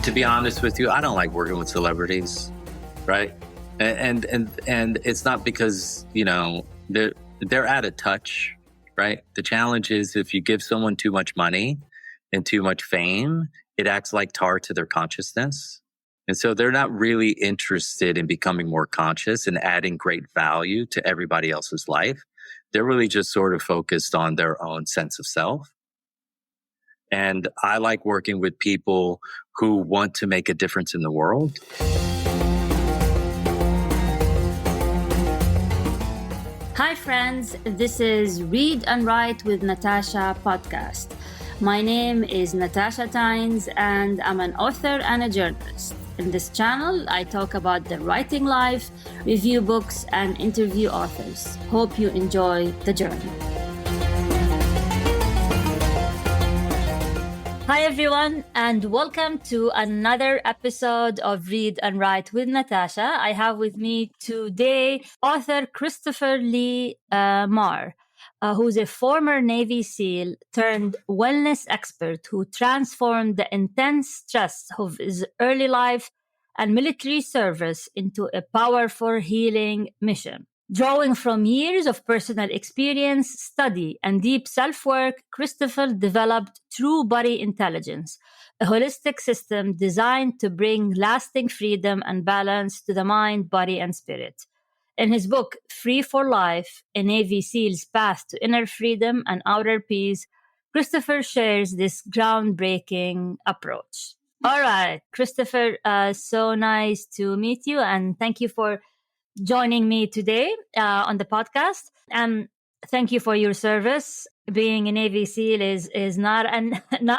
to be honest with you, I don't like working with celebrities, right? And it's not because, they're out of touch, right? The challenge is if you give someone too much money and too much fame, it acts like tar to their consciousness. And so they're not really interested in becoming more conscious and adding great value to everybody else's life. They're really just sort of focused on their own sense of self. And I like working with people who want to make a difference in the world. Hi friends, this is Read and Write with Natasha podcast. My name is Natasha Tynes and I'm an author and a journalist. In this channel, I talk about the writing life, review books, and interview authors. Hope you enjoy the journey. Hi everyone, and welcome to another episode of Read and Write with Natasha. I have with me today author Christopher Lee Maher, who's a former Navy SEAL turned wellness expert who transformed the intense stress of his early life and military service into a powerful healing mission. Drawing from years of personal experience, study, and deep self-work, Christopher developed True Body Intelligence, a holistic system designed to bring lasting freedom and balance to the mind, body, and spirit. In his book, Free for Life, A Navy SEAL's Path to Inner Freedom and Outer Peace, Christopher shares this groundbreaking approach. All right, Christopher, so nice to meet you, and thank you for joining me today on the podcast. And thank you for your service. Being a Navy SEAL is not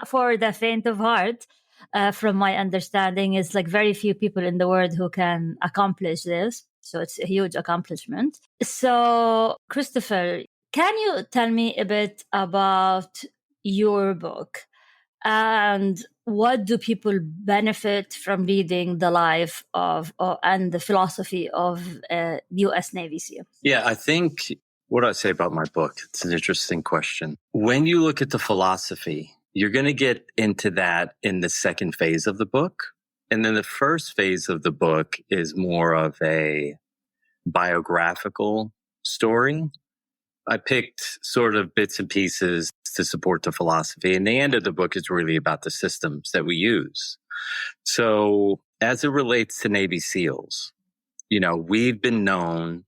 for the faint of heart. From my understanding, it's like very few people in the world who can accomplish this. So it's a huge accomplishment. So, Christopher, can you tell me a bit about your book? And what do people benefit from reading the life of and the philosophy of U.S. Navy SEAL? Yeah, I think what I say about my book, it's an interesting question. When you look at the philosophy, you're going to get into that in the second phase of the book. And then the first phase of the book is more of a biographical story. I picked sort of bits and pieces to support the philosophy. And the end of the book is really about the systems that we use. So as it relates to Navy SEALs, we've been known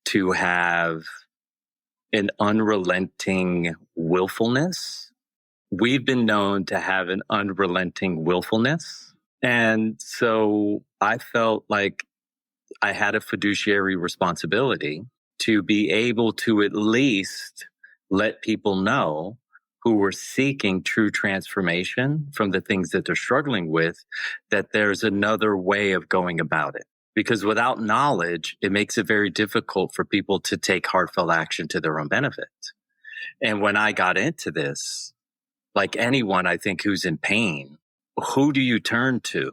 to have an unrelenting willfulness. We've been known to have an unrelenting willfulness. And so I felt like I had a fiduciary responsibility to be able to at least let people know who were seeking true transformation from the things that they're struggling with, that there's another way of going about it. Because without knowledge, it makes it very difficult for people to take heartfelt action to their own benefit. And when I got into this, like anyone, I think, who's in pain, who do you turn to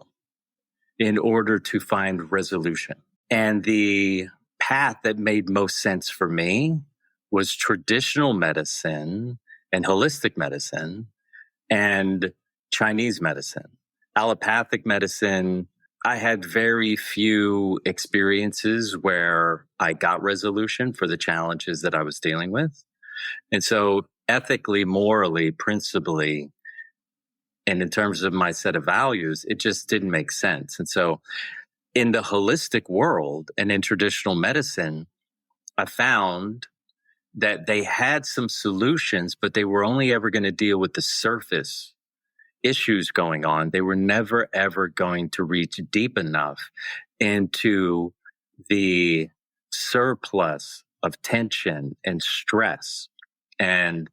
in order to find resolution? And the path that made most sense for me was traditional medicine and holistic medicine and Chinese medicine. Allopathic medicine, I had very few experiences where I got resolution for the challenges that I was dealing with. And so ethically, morally, principally, and in terms of my set of values, it just didn't make sense. And so in the holistic world and in traditional medicine, I found that they had some solutions, but they were only ever going to deal with the surface issues going on. They were never, ever going to reach deep enough into the surplus of tension and stress and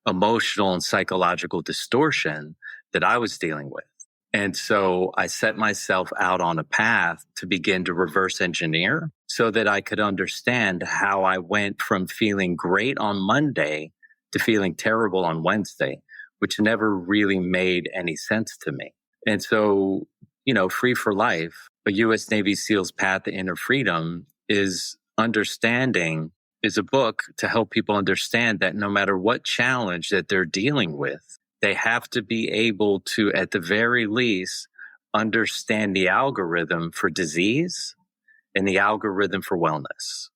emotional and psychological distortion that I was dealing with. And so I set myself out on a path to begin to reverse engineer so that I could understand how I went from feeling great on Monday to feeling terrible on Wednesday, which never really made any sense to me. And so, Free for Life, a U.S. Navy SEAL's Path to Inner Freedom is a book to help people understand that no matter what challenge that they're dealing with, they have to be able to, at the very least, understand the algorithm for disease and the algorithm for wellness.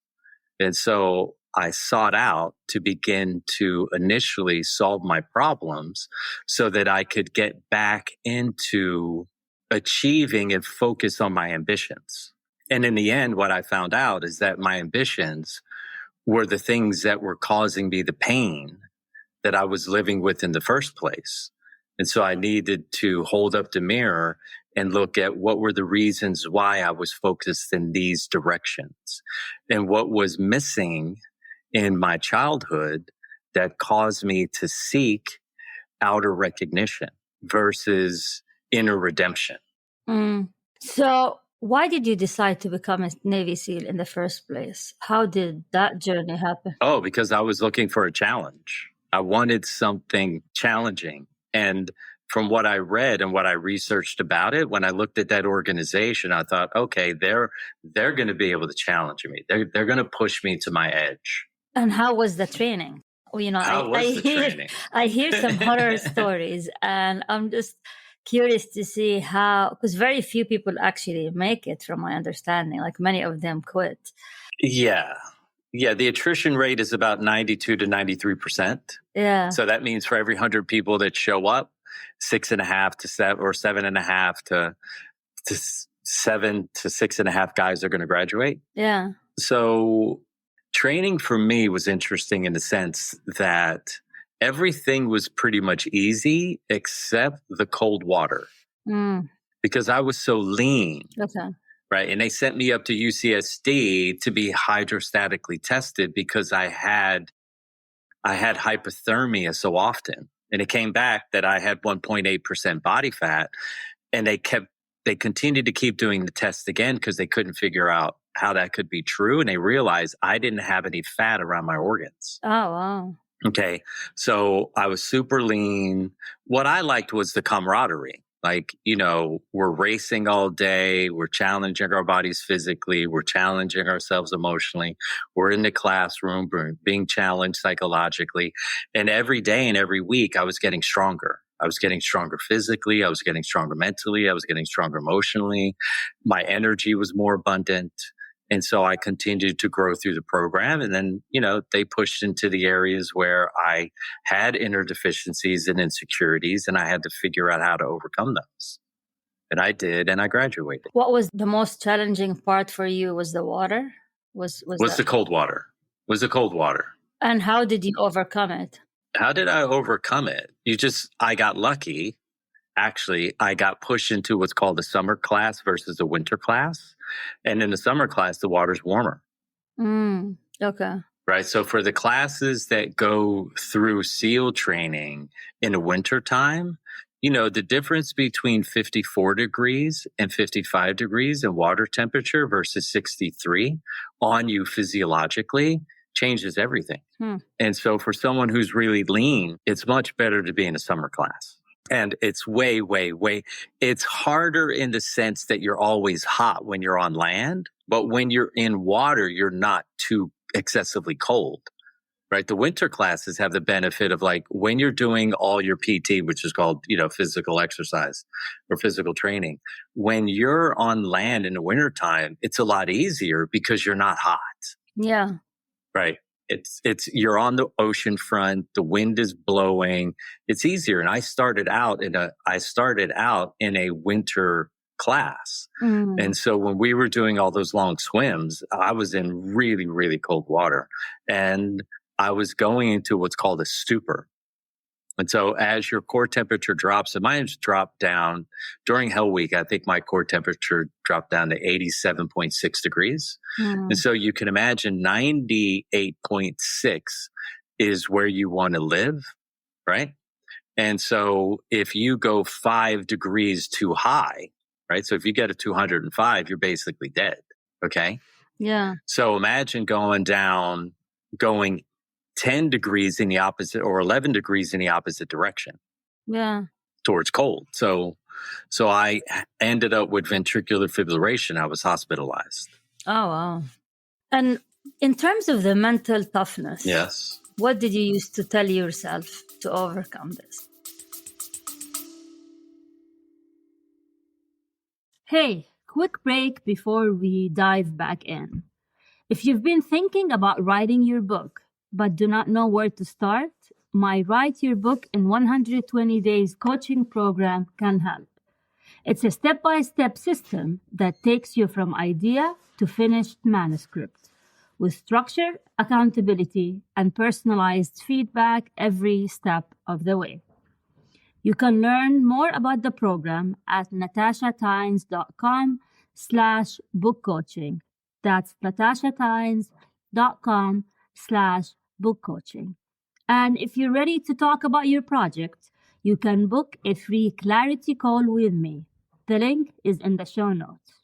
And so I sought out to begin to initially solve my problems so that I could get back into achieving and focus on my ambitions. And in the end, what I found out is that my ambitions were the things that were causing me the pain that I was living with in the first place. And so I needed to hold up the mirror and look at what were the reasons why I was focused in these directions and what was missing in my childhood that caused me to seek outer recognition versus inner redemption. So why did you decide to become a Navy SEAL in the first place? How did that journey happen? Oh, because I was looking for a challenge. I wanted something challenging. And from what I read and what I researched about it, when I looked at that organization, I thought, okay, they're going to be able to challenge me. They're going to push me to my edge. And how was the training? Well, you know, I hear some horror stories, and I'm just curious to see how, because very few people actually make it, from my understanding. Like many of them quit. Yeah. The attrition rate is about 92 to 93%. Yeah. So that means for every 100 people that show up, 6.5 to 7 or 7.5 to 7 to 6.5 guys are going to graduate. Yeah. So training for me was interesting in the sense that everything was pretty much easy except the cold water because I was so lean. Okay. Right. And they sent me up to UCSD to be hydrostatically tested because I had hypothermia so often. And it came back that I had 1.8% body fat. And they continued to keep doing the test again because they couldn't figure out how that could be true. And they realized I didn't have any fat around my organs. Oh, wow. Okay. So I was super lean. What I liked was the camaraderie. Like, you know, we're racing all day. We're challenging our bodies physically. We're challenging ourselves emotionally. We're in the classroom, we're being challenged psychologically. And every day and every week, I was getting stronger. I was getting stronger physically. I was getting stronger mentally. I was getting stronger emotionally. My energy was more abundant. And so I continued to grow through the program. And then, you know, they pushed into the areas where I had inner deficiencies and insecurities, and I had to figure out how to overcome those. And I did, and I graduated. What was the most challenging part for you? Was the water? Was the cold water. Was the cold water. And how did you overcome it? How did I overcome it? I got lucky. Actually, I got pushed into what's called a summer class versus a winter class. And in the summer class, the water's warmer. Okay. Right. So for the classes that go through SEAL training in the wintertime, you know, the difference between 54 degrees and 55 degrees in water temperature versus 63 on you physiologically changes everything. And so for someone who's really lean, it's much better to be in a summer class. And it's way, it's harder in the sense that you're always hot when you're on land. But when you're in water, you're not too excessively cold, right? The winter classes have the benefit of like when you're doing all your PT, which is called, you know, physical exercise or physical training. When you're on land in the wintertime, it's a lot easier because you're not hot. Yeah. Right. It's you're on the ocean front, the wind is blowing. It's easier. And I started out in a winter class. And so when we were doing all those long swims, I was in really, really cold water. And I was going into what's called a stupor. And so as your core temperature drops, and mine's dropped down during Hell Week, I think my core temperature dropped down to 87.6 degrees. And so you can imagine 98.6 is where you want to live, right? And so if you go 5 degrees too high, right? So if you get a 205, you're basically dead, okay? Yeah. So imagine going 10 degrees in the opposite or 11 degrees in the opposite direction. Yeah. Towards cold. So I ended up with ventricular fibrillation. I was hospitalized. Oh, wow. And in terms of the mental toughness, yes, what did you use to tell yourself to overcome this? Hey, quick break before we dive back in. If you've been thinking about writing your book but do not know where to start, my Write Your Book in 120 Days coaching program can help. It's a step-by-step system that takes you from idea to finished manuscript with structure, accountability, and personalized feedback every step of the way. You can learn more about the program at natashatynes.com/book coaching. That's natashatynes.com/book coaching. And if you're ready to talk about your project, you can book a free clarity call with me. The link is in the show notes.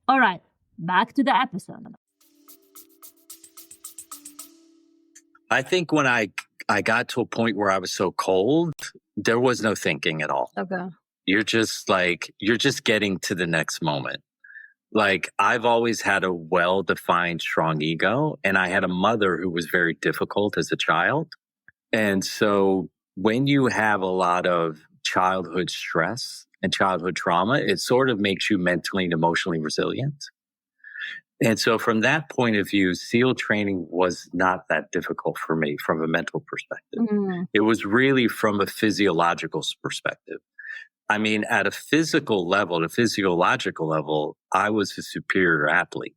All right, back to the episode. I think when I got to a point where I was so cold, there was no thinking at all. Okay. You're just getting to the next moment. Like, I've always had a well-defined, strong ego, and I had a mother who was very difficult as a child. And so when you have a lot of childhood stress and childhood trauma, it sort of makes you mentally and emotionally resilient. And so from that point of view, SEAL training was not that difficult for me from a mental perspective. It was really from a physiological perspective. I mean, at a physiological level, I was a superior athlete.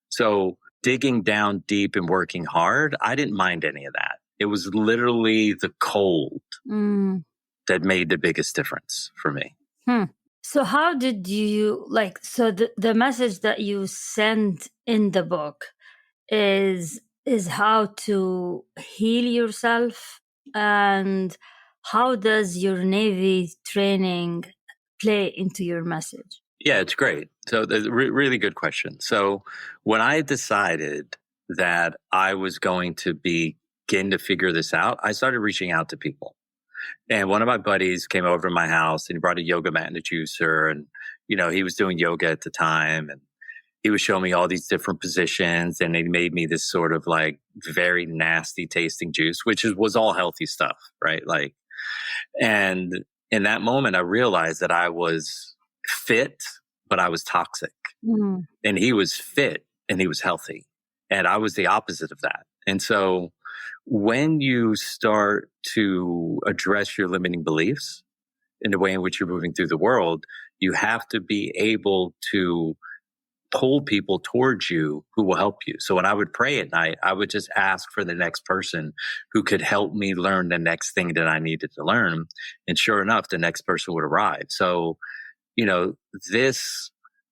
So digging down deep and working hard, I didn't mind any of that. It was literally the cold that made the biggest difference for me. So how did you the message that you send in the book is how to heal yourself, and how does your Navy training play into your message? Yeah, it's great. So that's a really good question. So when I decided that I was going to begin to figure this out, I started reaching out to people. And one of my buddies came over to my house and he brought a yoga mat and a juicer. And, he was doing yoga at the time. And he was showing me all these different positions. And he made me this sort of like very nasty tasting juice, which was all healthy stuff, right? And in that moment, I realized that I was fit, but I was toxic. And he was fit and he was healthy. And I was the opposite of that. And so when you start to address your limiting beliefs in the way in which you're moving through the world, you have to be able to pull people towards you who will help you. So when I would pray at night, I would just ask for the next person who could help me learn the next thing that I needed to learn. And sure enough, the next person would arrive. So, this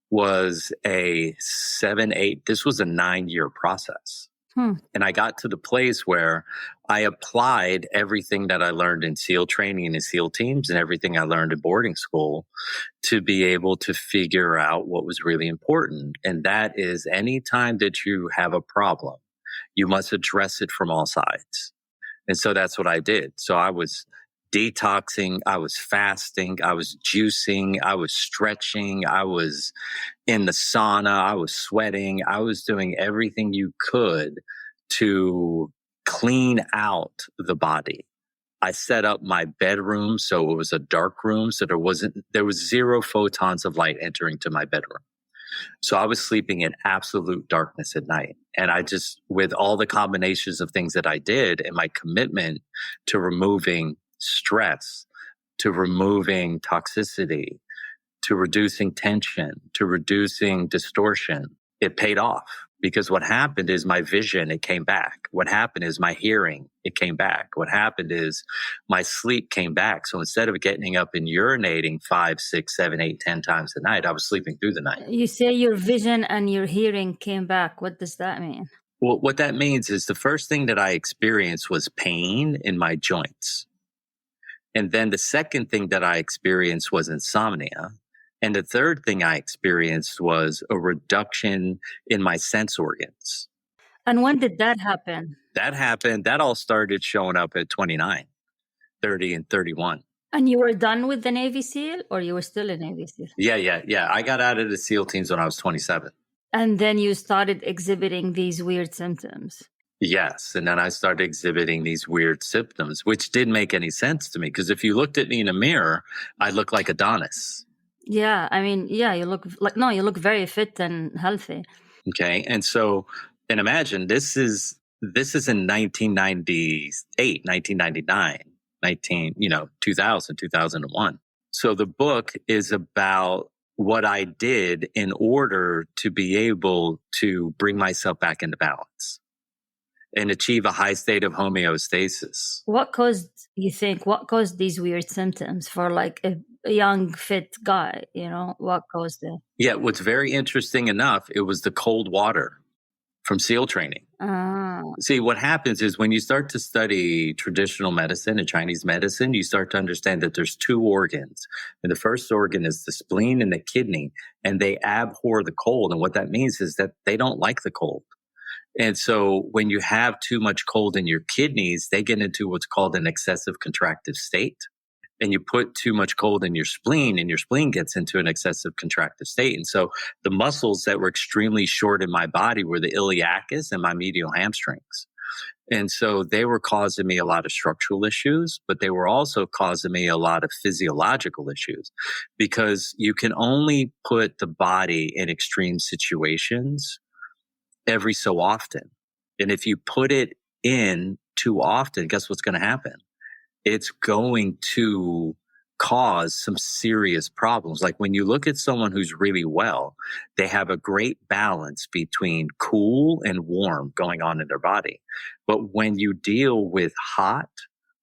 was this was a 9-year process. And I got to the place where I applied everything that I learned in SEAL training and in SEAL teams and everything I learned in boarding school to be able to figure out what was really important. And that is, anytime that you have a problem, you must address it from all sides. And so that's what I did. So I was detoxing, I was fasting, I was juicing, I was stretching, I was in the sauna, I was sweating, I was doing everything you could to clean out the body. I set up my bedroom so it was a dark room, so there was 0 photons of light entering to my bedroom. So I was sleeping in absolute darkness at night. And I just, with all the combinations of things that I did and my commitment to removing stress, to removing toxicity, to reducing tension, to reducing distortion, it paid off. Because what happened is my vision, it came back. What happened is my hearing, it came back. What happened is my sleep came back. So instead of getting up and urinating 5, 6, 7, 8, 10 times a night, I was sleeping through the night. You say your vision and your hearing came back. What does that mean? Well, what that means is the first thing that I experienced was pain in my joints. And then the second thing that I experienced was insomnia. And the third thing I experienced was a reduction in my sense organs. And when did that happen? That all started showing up at 29, 30, and 31. And you were done with the Navy SEAL, or you were still a Navy SEAL? Yeah. I got out of the SEAL teams when I was 27. And then you started exhibiting these weird symptoms. Yes. And then I started exhibiting these weird symptoms, which didn't make any sense to me. Because if you looked at me in a mirror, I looked like Adonis. Yeah, I mean, yeah, you look like, no, you look very fit and healthy. Okay. And so, and imagine this is in 1998, 1999, 2000, 2001. So the book is about what I did in order to be able to bring myself back into balance and achieve a high state of homeostasis. What caused, you think, what caused these weird symptoms for like a young, fit guy? What caused it? Yeah, what's very interesting enough, it was the cold water from SEAL training. Ah. See, what happens is when you start to study traditional medicine and Chinese medicine, you start to understand that there's two organs. And the first organ is the spleen and the kidney, and they abhor the cold. And what that means is that they don't like the cold. And so when you have too much cold in your kidneys, they get into what's called an excessive contractive state. And you put too much cold in your spleen, and your spleen gets into an excessive contractive state. And so the muscles that were extremely short in my body were the iliacus and my medial hamstrings. And so they were causing me a lot of structural issues, but they were also causing me a lot of physiological issues, because you can only put the body in extreme situations every so often. And if you put it in too often, guess what's going to happen? It's going to cause some serious problems. Like when you look at someone who's really well, they have a great balance between cool and warm going on in their body. But when you deal with hot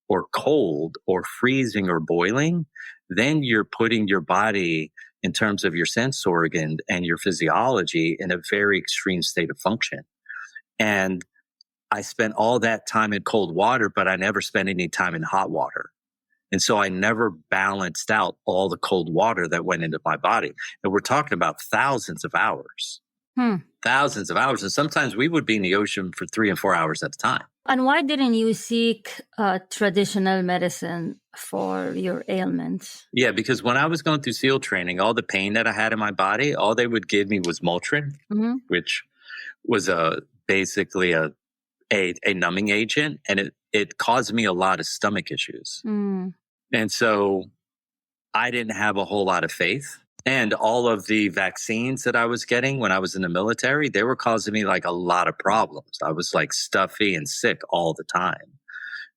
or cold or freezing or boiling, then you're putting your body, in terms of your sense organ and your physiology, in a very extreme state of function. And I spent all that time in cold water, but I never spent any time in hot water. And so I never balanced out all the cold water that went into my body. And we're talking about thousands of hours, thousands of hours. And sometimes we would be in the ocean for 3 and 4 hours at a time. And why didn't you seek traditional medicine for your ailments? Yeah, because when I was going through SEAL training, all the pain that I had in my body, all they would give me was Motrin, which was basically a numbing agent, and it caused me a lot of stomach issues. And so I didn't have a whole lot of faith. And all of the vaccines that I was getting when I was in the military, they were causing me like a lot of problems. I was like stuffy and sick all the time.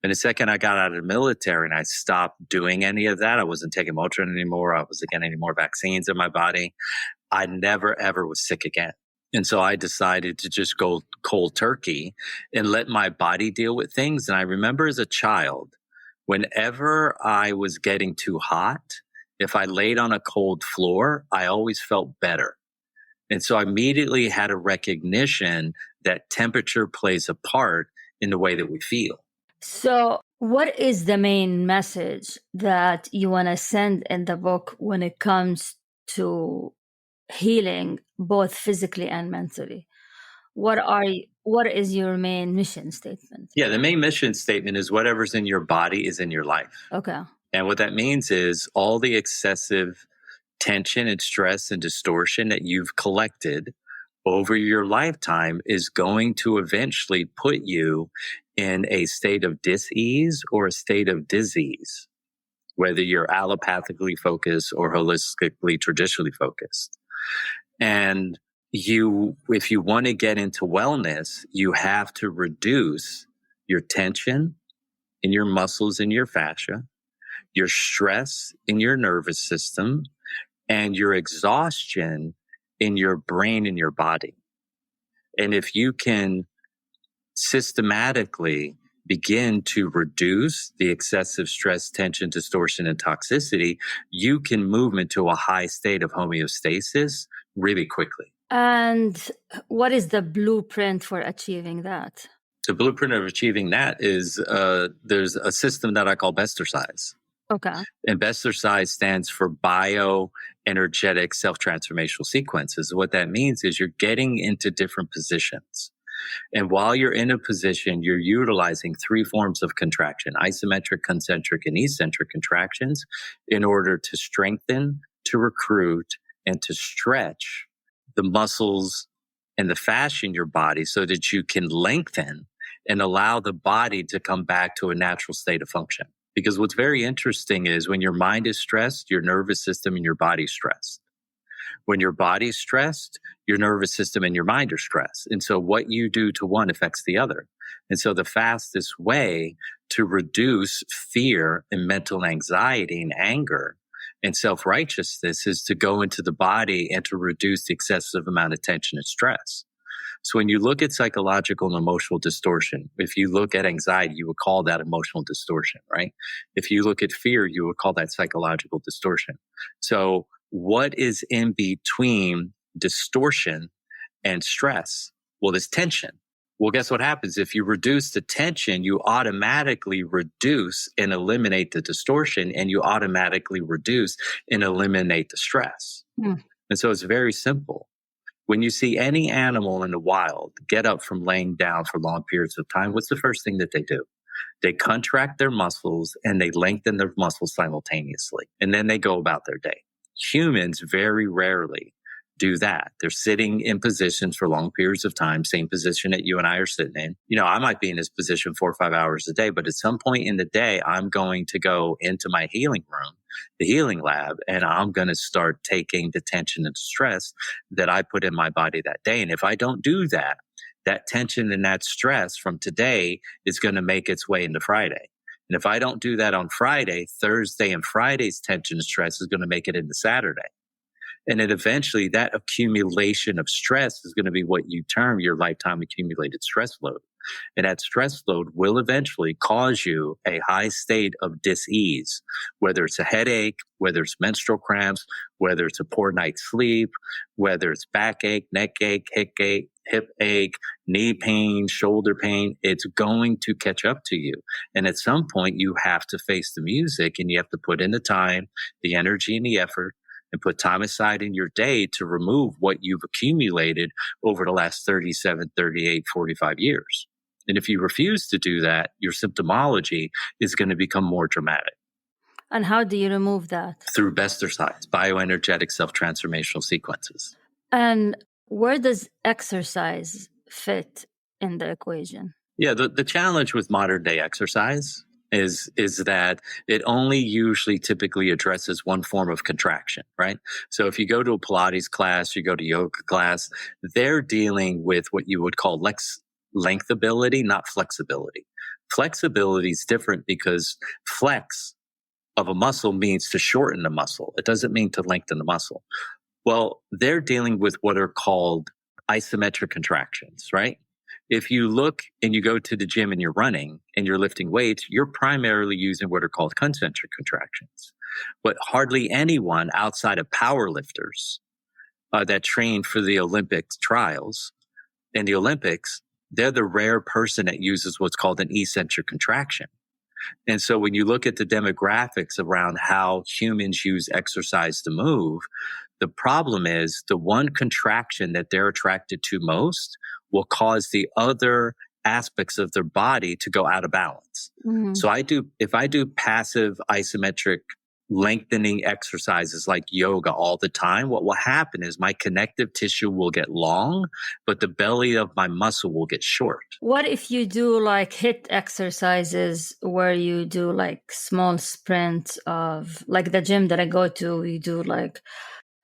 And the second I got out of the military and I stopped doing any of that, I wasn't taking Motrin anymore, I wasn't getting any more vaccines in my body, I never ever was sick again. And so I decided to just go cold turkey and let my body deal with things. And I remember as a child, whenever I was getting too hot, if I laid on a cold floor, I always felt better. And so I immediately had a recognition that temperature plays a part in the way that we feel. So what is the main message that you want to send in the book when it comes to healing both physically and mentally? What is your main mission statement? Yeah, the main mission statement is whatever's in your body is in your life. Okay. And what that means is all the excessive tension and stress and distortion that you've collected over your lifetime is going to eventually put you in a state of dis-ease or a state of disease, whether you're allopathically focused or holistically, traditionally focused. And if you want to get into wellness, you have to reduce your tension in your muscles and your fascia, your stress in your nervous system, and your exhaustion in your brain and your body. And if you can systematically begin to reduce the excessive stress, tension, distortion, and toxicity, you can move into a high state of homeostasis really quickly. And what is the blueprint for achieving that? The blueprint of achieving that is there's a system that I call Bestersize. Okay. And Bestersize stands for bioenergetic self-transformational sequences. What that means is you're getting into different positions. And while you're in a position, you're utilizing 3 forms of contraction, isometric, concentric, and eccentric contractions, in order to strengthen, to recruit, and to stretch the muscles and the fascia in your body so that you can lengthen and allow the body to come back to a natural state of function. Because what's very interesting is when your mind is stressed, your nervous system and your body's stressed. When your body's stressed, your nervous system and your mind are stressed. And so what you do to one affects the other. And so the fastest way to reduce fear and mental anxiety and anger and self-righteousness is to go into the body and to reduce the excessive amount of tension and stress. So when you look at psychological and emotional distortion, if you look at anxiety, you would call that emotional distortion, right? If you look at fear, you would call that psychological distortion. So what is in between distortion and stress? Well, there's tension. Well, guess what happens? If you reduce the tension, you automatically reduce and eliminate the distortion, and you automatically reduce and eliminate the stress. And so it's very simple. When you see any animal in the wild get up from laying down for long periods of time, what's the first thing that they do? They contract their muscles and they lengthen their muscles simultaneously, and then they go about their day. Humans very rarely do that. They're sitting in positions for long periods of time, same position that you and I are sitting in. You know, I might be in this position 4 or 5 hours a day, but at some point in the day, I'm going to go into my healing room, the healing lab, and I'm going to start taking the tension and stress that I put in my body that day. And if I don't do that, that tension and that stress from today is going to make its way into Friday. And if I don't do that on Friday, Thursday and Friday's tension and stress is going to make it into Saturday. And then eventually that accumulation of stress is going to be what you term your lifetime accumulated stress load. And that stress load will eventually cause you a high state of dis-ease, whether it's a headache, whether it's menstrual cramps, whether it's a poor night's sleep, whether it's backache, neck ache, hip ache, knee pain, shoulder pain. It's going to catch up to you. And at some point you have to face the music, and you have to put in the time, the energy, and the effort, and put time aside in your day to remove what you've accumulated over the last 37, 38, 45 years. And if you refuse to do that, your symptomology is going to become more dramatic. And how do you remove that? Through exercise, bioenergetic self-transformational sequences. And where does exercise fit in the equation? Yeah, the challenge with modern day exercise is that it only usually typically addresses one form of contraction, right? So if you go to a Pilates class, you go to yoga class, they're dealing with what you would call lengthability, not flexibility. Flexibility is different because flex of a muscle means to shorten the muscle. It doesn't mean to lengthen the muscle. Well, they're dealing with what are called isometric contractions, right? If you look and you go to the gym and you're running and you're lifting weights, you're primarily using what are called concentric contractions. But hardly anyone outside of power lifters that train for the Olympic trials and the Olympics, they're the rare person that uses what's called an eccentric contraction. And so when you look at the demographics around how humans use exercise to move, the problem is the one contraction that they're attracted to most will cause the other aspects of their body to go out of balance. So if I do passive isometric lengthening exercises like yoga all the time, what will happen is my connective tissue will get long, but the belly of my muscle will get short. What if you do like HIIT exercises where you do like small sprints of like the gym that I go to, we do like,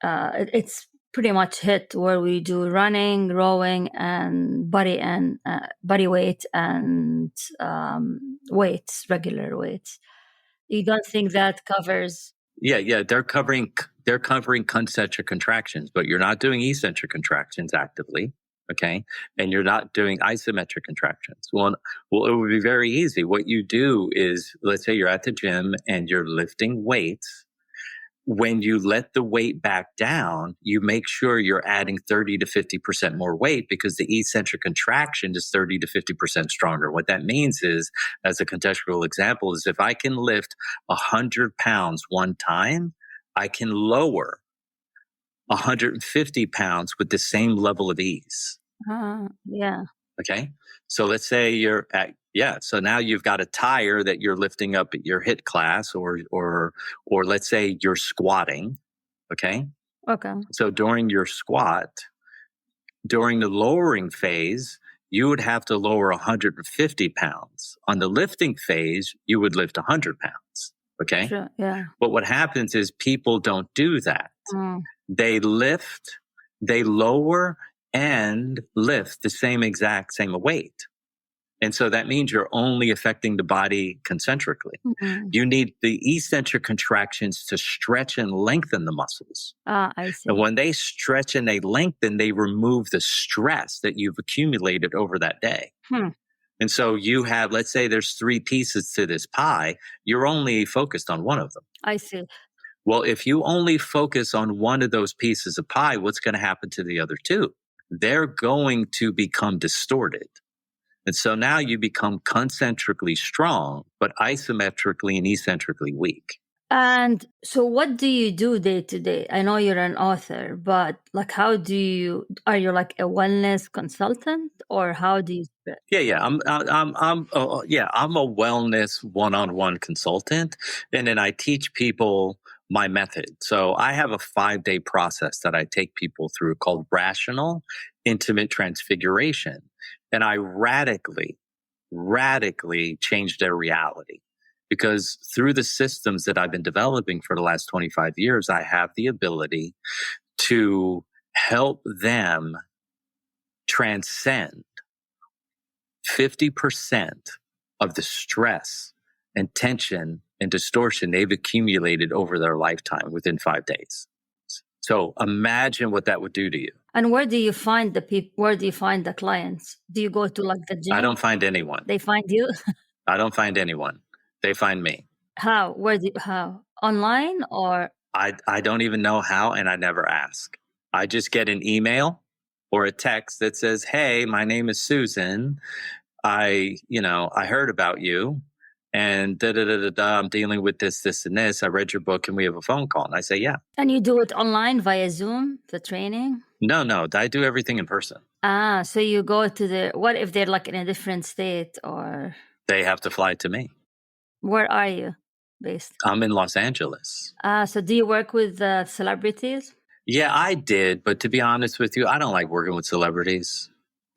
it's pretty much HIIT where we do running, rowing, and body weight and weights, regular weights. You don't think that covers? Yeah, they're covering concentric contractions, but you're not doing eccentric contractions actively, okay? And you're not doing isometric contractions. Well, it would be very easy. What you do is, let's say you're at the gym and you're lifting weights. When you let the weight back down, you make sure you're adding 30 to 50% more weight because the eccentric contraction is 30 to 50% stronger. What that means is, as a contextual example, is if I can lift 100 pounds one time, I can lower 150 pounds with the same level of ease. Yeah. Okay. So let's say you're at, so now you've got a tire that you're lifting up at your HIIT class or let's say you're squatting. Okay. Okay. So during your squat, during the lowering phase, you would have to lower 150 pounds. On the lifting phase, you would lift 100 pounds. Okay. Sure. Yeah. But what happens is people don't do that. Mm. They lift, they lower and lift the same weight. And so that means you're only affecting the body concentrically. Mm-hmm. You need the eccentric contractions to stretch and lengthen the muscles. I see. And when they stretch and they lengthen, they remove the stress that you've accumulated over that day. And so you have, let's say there's 3 pieces to this pie, you're only focused on one of them. I see. Well, if you only focus on one of those pieces of pie, what's going to happen to the other 2? They're going to become distorted. And so now you become concentrically strong, but isometrically and eccentrically weak. And so what do you do day to day? I know you're an author, but like, are you like a wellness consultant, or how do you? Yeah. I'm a wellness one-on-one consultant. And then I teach people my method. So I have a 5-day process that I take people through called rational intimate transfiguration. And I radically change their reality. Because through the systems that I've been developing for the last 25 years, I have the ability to help them transcend 50% of the stress and tension and distortion they've accumulated over their lifetime within 5 days. So imagine what that would do to you. And where do you find the people? Where do you find the clients? Do you go to like the gym? I don't find anyone. They find you? I don't find anyone. They find me. How? How? Online or? I don't even know how, and I never ask. I just get an email or a text that says, "Hey, my name is Susan. I heard about you, and I'm dealing with this, and this. I read your book, and we have a phone call." And I say, "Yeah." And you do it online via Zoom, the training? No, I do everything in person. So you go to what if they're like in a different state, or? They have to fly to me. Where are you based? I'm in Los Angeles. So do you work with celebrities? Yeah, I did. But to be honest with you, I don't like working with celebrities.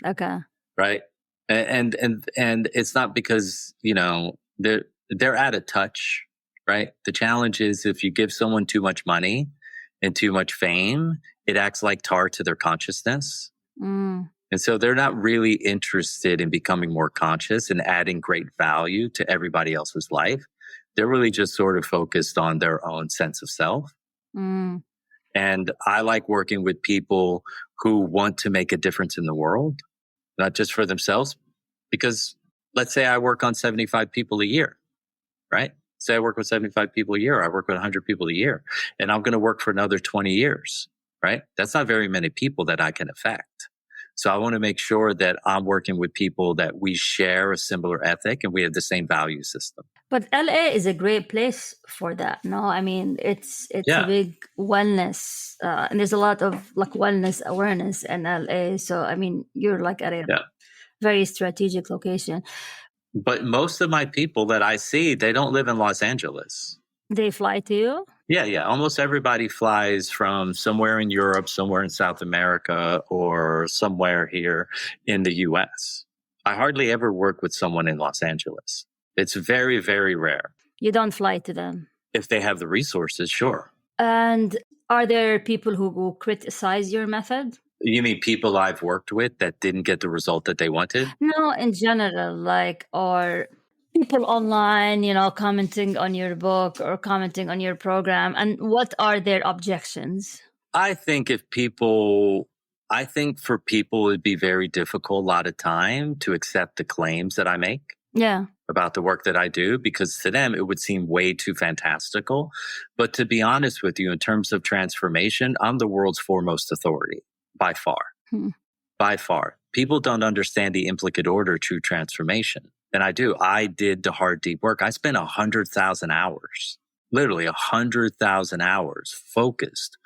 Okay. Right. And it's not because, they're out of touch. Right. The challenge is if you give someone too much money and too much fame, it acts like tar to their consciousness. And so they're not really interested in becoming more conscious and adding great value to everybody else's life. They're really just sort of focused on their own sense of self. And I like working with people who want to make a difference in the world, not just for themselves. Because let's say I work on 75 people a year, right? Say I work with 75 people a year. I work with 100 people a year. And I'm going to work for another 20 years, right? That's not very many people that I can affect. So I want to make sure that I'm working with people that we share a similar ethic and we have the same value system. But LA is a great place for that. No, I mean, it's a big wellness, and there's a lot of like wellness awareness in LA. So, I mean, you're like at a very strategic location. But most of my people that I see, they don't live in Los Angeles. They fly to you? Yeah. Almost everybody flies from somewhere in Europe, somewhere in South America, or somewhere here in the US. I hardly ever work with someone in Los Angeles. It's very, very rare. You don't fly to them? If they have the resources, sure. And are there people who criticize your method? You mean people I've worked with that didn't get the result that they wanted? No, in general, or people online, commenting on your book or commenting on your program. And what are their objections? I think for people, it'd be very difficult a lot of time to accept the claims that I make. Yeah. About the work that I do, because to them, it would seem way too fantastical. But to be honest with you, in terms of transformation, I'm the world's foremost authority by far. By far. People don't understand the implicate order true transformation. And I do. I did the hard, deep work. I spent 100,000 hours, literally 100,000 hours focused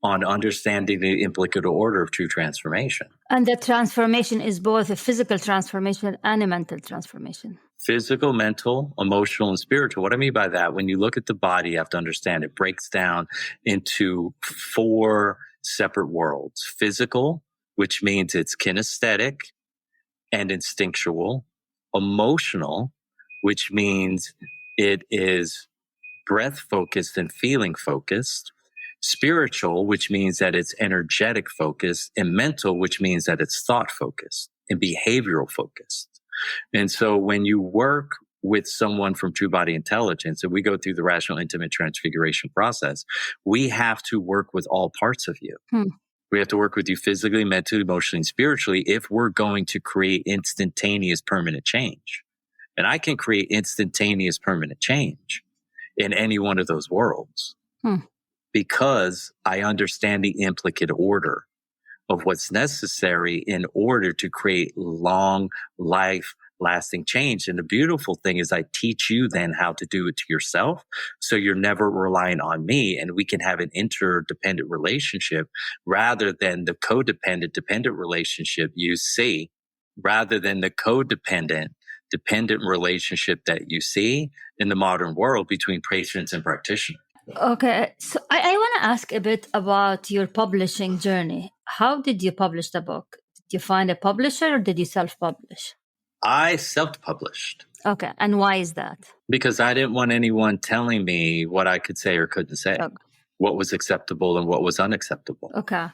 on understanding the implicate order of true transformation. And that transformation is both a physical transformation and a mental transformation. Physical, mental, emotional, and spiritual. What I mean by that, when you look at the body, you have to understand it breaks down into 4 separate worlds. Physical, which means it's kinesthetic and instinctual, emotional, which means it is breath focused and feeling focused, spiritual, which means that it's energetic focused, and mental, which means that it's thought focused and behavioral focused. And so when you work with someone from True Body Intelligence, and we go through the rational intimate transfiguration process, we have to work with all parts of you. We have to work with you physically, mentally, emotionally, and spiritually if we're going to create instantaneous permanent change. And I can create instantaneous permanent change in any one of those worlds because I understand the implicate order of what's necessary in order to create long life lasting change. And the beautiful thing is I teach you then how to do it to yourself. So you're never relying on me, and we can have an interdependent relationship rather than the codependent dependent relationship you see, rather than the codependent dependent relationship that you see in the modern world between patients and practitioners. Okay, so I want to ask a bit about your publishing journey. How did you publish the book? Did you find a publisher or did you self-publish? I self-published. Okay, and why is that? Because I didn't want anyone telling me what I could say or couldn't say, what was acceptable and what was unacceptable. Okay,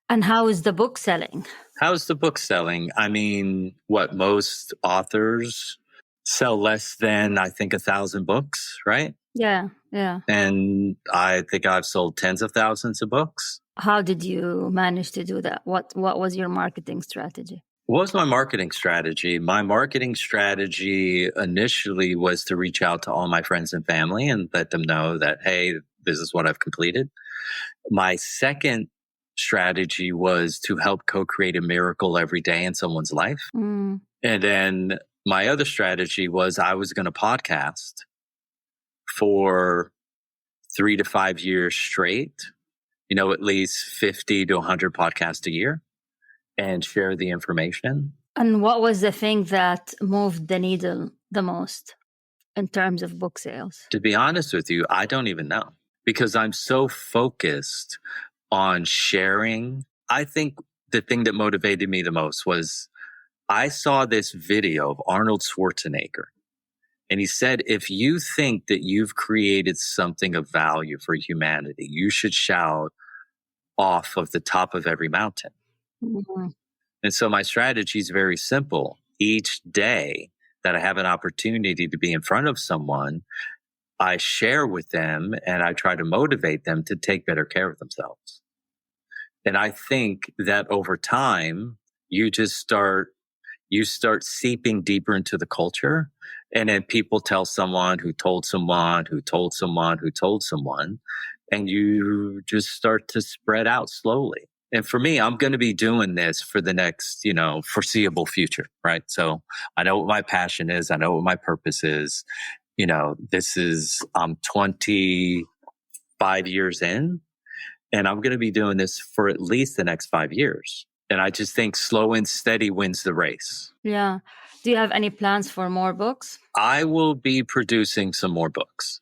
and how is the book selling? How's the book selling? I mean, what most authors sell less than, I think, 1,000 books, right? Yeah. And I think I've sold tens of thousands of books. How did you manage to do that? What was your marketing strategy? What was my marketing strategy? My marketing strategy initially was to reach out to all my friends and family and let them know that, hey, this is what I've completed. My second strategy was to help co-create a miracle every day in someone's life. And then my other strategy was I was going to podcast for 3 to 5 years straight, at least 50 to 100 podcasts a year, and share the information. And what was the thing that moved the needle the most in terms of book sales? To be honest with you, I don't even know, because I'm so focused on sharing. I think the thing that motivated me the most was I saw this video of Arnold Schwarzenegger. And he said, if you think that you've created something of value for humanity, you should shout off of the top of every mountain. And so my strategy is very simple. Each day that I have an opportunity to be in front of someone, I share with them and I try to motivate them to take better care of themselves. And I think that over time, you start seeping deeper into the culture. And then people tell someone who told someone who told someone who told someone, and you just start to spread out slowly. And for me, I'm going to be doing this for the next, foreseeable future, right? So I know what my passion is. I know what my purpose is. I'm 25 years in, and I'm going to be doing this for at least the next 5 years. And I just think slow and steady wins the race. Yeah. Do you have any plans for more books? I will be producing some more books.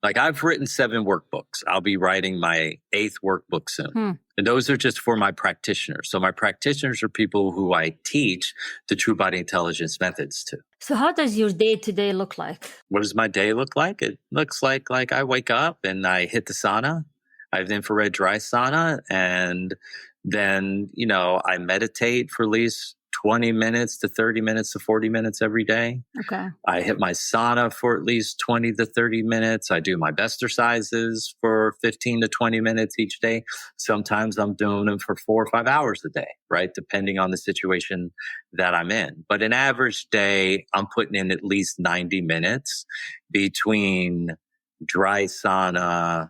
Like I've written 7 workbooks. I'll be writing my 8th workbook soon. And those are just for my practitioners. So my practitioners are people who I teach the True Body Intelligence methods to. So how does your day-to-day look like? What does my day look like? It looks like I wake up and I hit the sauna. I have the infrared dry sauna, and then, I meditate for at least 20 minutes to 30 minutes to 40 minutes every day. Okay. I hit my sauna for at least 20 to 30 minutes. I do my best exercises for 15 to 20 minutes each day. Sometimes I'm doing them for 4 or 5 hours a day, right? Depending on the situation that I'm in. But an average day, I'm putting in at least 90 minutes between dry sauna,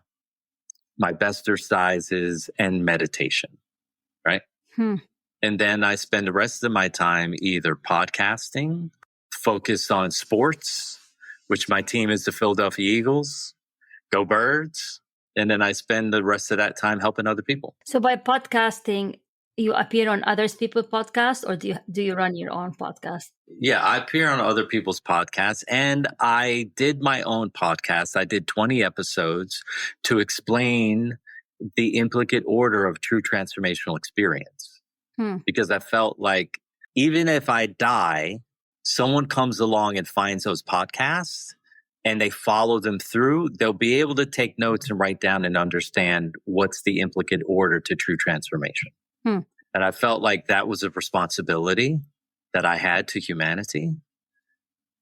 my best exercises, and meditation, right? And then I spend the rest of my time either podcasting, focused on sports, which my team is the Philadelphia Eagles, go Birds. And then I spend the rest of that time helping other people. So by podcasting, you appear on other people's podcasts, or do you run your own podcast? Yeah, I appear on other people's podcasts, and I did my own podcast. I did 20 episodes to explain the implicate order of true transformational experience. Because I felt like even if I die, someone comes along and finds those podcasts and they follow them through, they'll be able to take notes and write down and understand what's the implicate order to true transformation. And I felt like that was a responsibility that I had to humanity.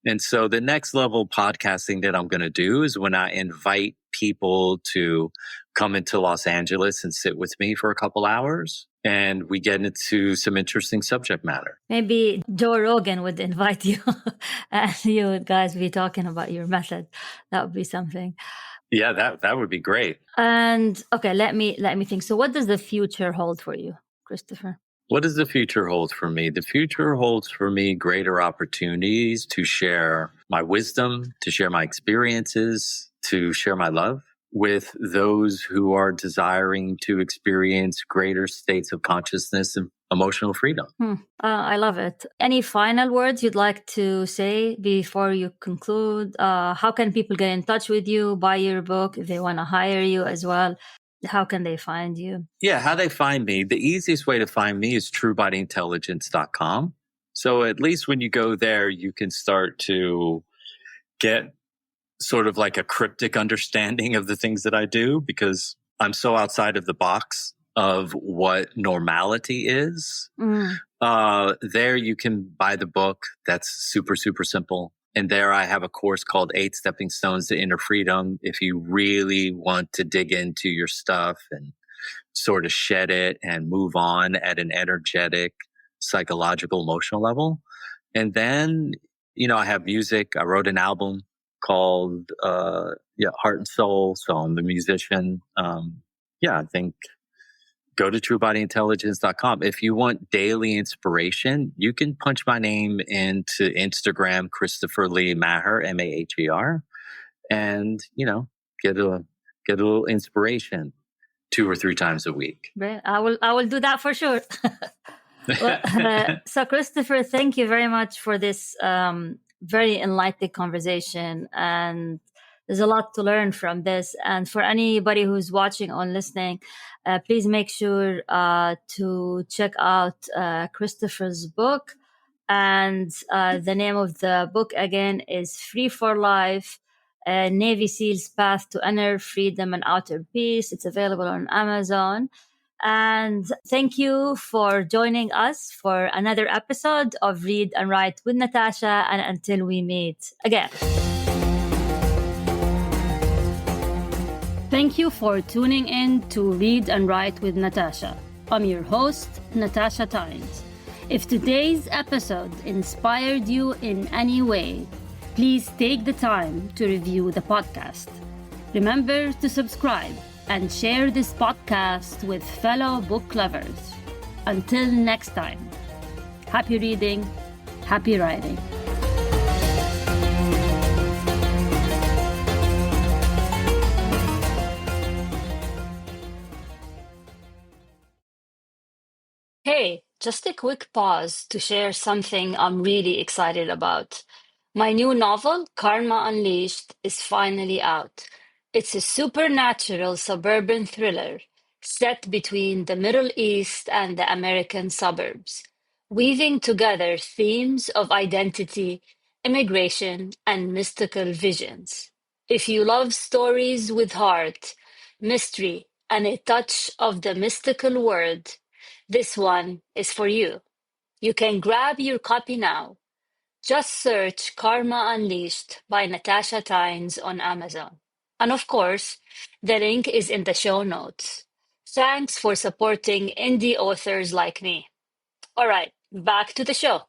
And so the next level podcasting that I'm going to do is when I invite people to come into Los Angeles and sit with me for a couple hours and we get into some interesting subject matter. Maybe Joe Rogan would invite you and you would guys be talking about your method. That would be something. Yeah, that would be great. And okay, let me think. So what does the future hold for you, Christopher? What does the future hold for me? The future holds for me greater opportunities to share my wisdom, to share my experiences, to share my love with those who are desiring to experience greater states of consciousness and emotional freedom. I love it. Any final words you'd like to say before you conclude? How can people get in touch with you, buy your book, if they want to hire you as well? How can they find you? Yeah, how they find me. The easiest way to find me is truebodyintelligence.com. So at least when you go there, you can start to get sort of like a cryptic understanding of the things that I do, because I'm so outside of the box of what normality is. There you can buy the book. That's super, super simple. And there I have a course called 8 Stepping Stones to Inner Freedom. If you really want to dig into your stuff and sort of shed it and move on at an energetic, psychological, emotional level. And then, I have music. I wrote an album called Heart and Soul. So I'm a musician. I think go to truebodyintelligence.com. If you want daily inspiration, you can punch my name into Instagram, Christopher Lee Maher, Maher, and, get a little inspiration 2 or 3 times a week. I will do that for sure. So Christopher, thank you very much for this very enlightening conversation. And there's a lot to learn from this. And for anybody who's watching or listening, please make sure to check out Christopher's book. And the name of the book again is Free for Life, Navy SEAL's Path to Inner Freedom and Outer Peace. It's available on Amazon. And thank you for joining us for another episode of Read and Write with Natasha. And until we meet again. Thank you for tuning in to Read and Write with Natasha. I'm your host, Natasha Tynes. If today's episode inspired you in any way, please take the time to review the podcast. Remember to subscribe and share this podcast with fellow book lovers. Until next time, happy reading, happy writing. Hey, just a quick pause to share something I'm really excited about. My new novel, Karma Unleashed, is finally out. It's a supernatural suburban thriller set between the Middle East and the American suburbs, weaving together themes of identity, immigration, and mystical visions. If you love stories with heart, mystery, and a touch of the mystical world, this one is for you. You can grab your copy now. Just search Karma Unleashed by Natasha Tynes on Amazon. And of course, the link is in the show notes. Thanks for supporting indie authors like me. All right, back to the show.